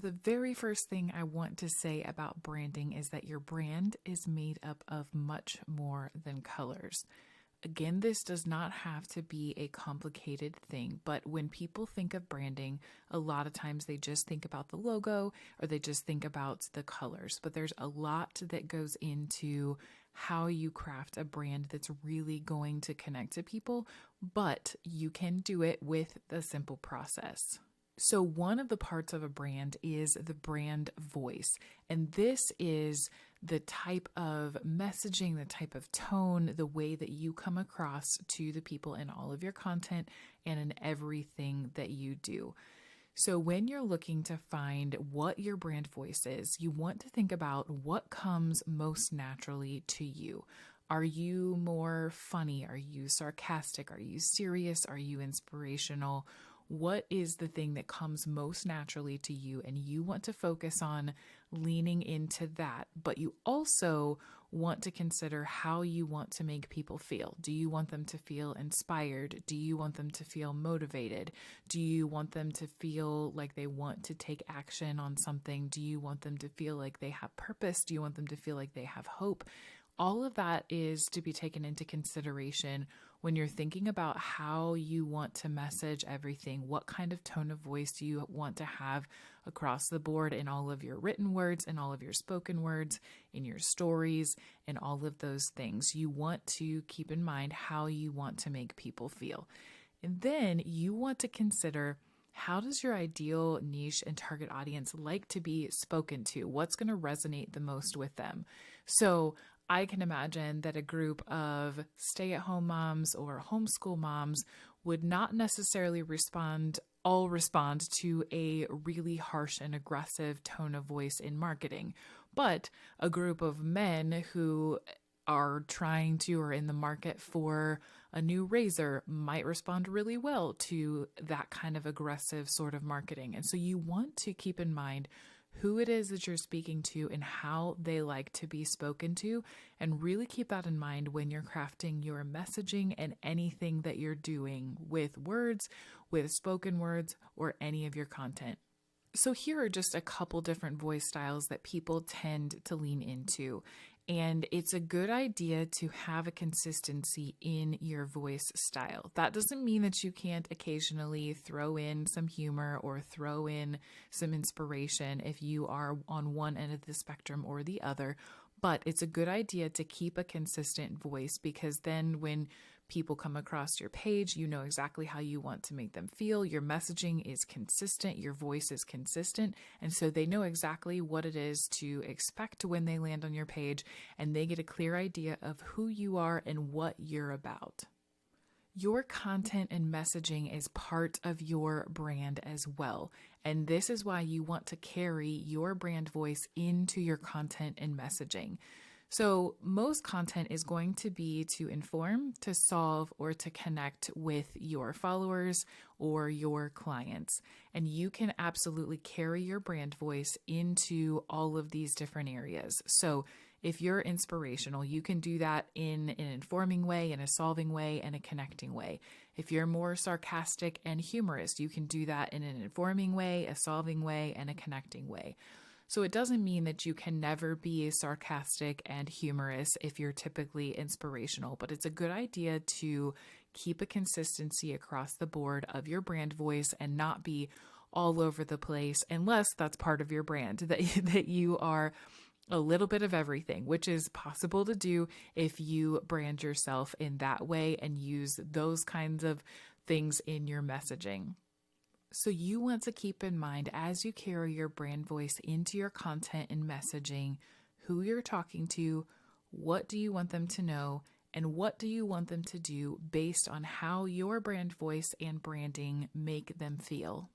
the very first thing I want to say about branding is that your brand is made up of much more than colors. Again, this does not have to be a complicated thing, but when people think of branding, a lot of times they just think about the logo or they just think about the colors. But there's a lot that goes into how you craft a brand that's really going to connect to people, but you can do it with the simple process. So one of the parts of a brand is the brand voice. And this is the type of messaging, the type of tone, the way that you come across to the people in all of your content and in everything that you do. So when you're looking to find what your brand voice is, you want to think about what comes most naturally to you. Are you more funny? Are you sarcastic? Are you serious? Are you inspirational? What is the thing that comes most naturally to you? And you want to focus on leaning into that, but you also want to consider how you want to make people feel. Do you want them to feel inspired? Do you want them to feel motivated? Do you want them to feel like they want to take action on something? Do you want them to feel like they have purpose? Do you want them to feel like they have hope? All of that is to be taken into consideration when you're thinking about how you want to message everything. What kind of tone of voice do you want to have across the board in all of your written words, in all of your spoken words, in your stories, and all of those things? You want to keep in mind how you want to make people feel. And then you want to consider, how does your ideal niche and target audience like to be spoken to? What's going to resonate the most with them? So I can imagine that a group of stay-at-home moms or homeschool moms would not necessarily respond to a really harsh and aggressive tone of voice in marketing, but a group of men who are trying to or in the market for a new razor might respond really well to that kind of aggressive sort of marketing. And so you want to keep in mind who it is that you're speaking to and how they like to be spoken to, and really keep that in mind when you're crafting your messaging and anything that you're doing with words, with spoken words, or any of your content. So here are just a couple different voice styles that people tend to lean into. And it's a good idea to have a consistency in your voice style. That doesn't mean that you can't occasionally throw in some humor or throw in some inspiration if you are on one end of the spectrum or the other. But it's a good idea to keep a consistent voice, because then when people come across your page, you know exactly how you want to make them feel. Your messaging is consistent, your voice is consistent, and so they know exactly what it is to expect when they land on your page, and they get a clear idea of who you are and what you're about. Your content and messaging is part of your brand as well, and this is why you want to carry your brand voice into your content and messaging. So most content is going to be to inform, to solve, or to connect with your followers or your clients. And you can absolutely carry your brand voice into all of these different areas. So if you're inspirational, you can do that in an informing way, in a solving way, and a connecting way. If you're more sarcastic and humorous, you can do that in an informing way, a solving way, and a connecting way. So it doesn't mean that you can never be sarcastic and humorous if you're typically inspirational, but it's a good idea to keep a consistency across the board of your brand voice and not be all over the place, unless that's part of your brand, that you are a little bit of everything, which is possible to do if you brand yourself in that way and use those kinds of things in your messaging. So you want to keep in mind, as you carry your brand voice into your content and messaging, who you're talking to, what do you want them to know, and what do you want them to do based on how your brand voice and branding make them feel.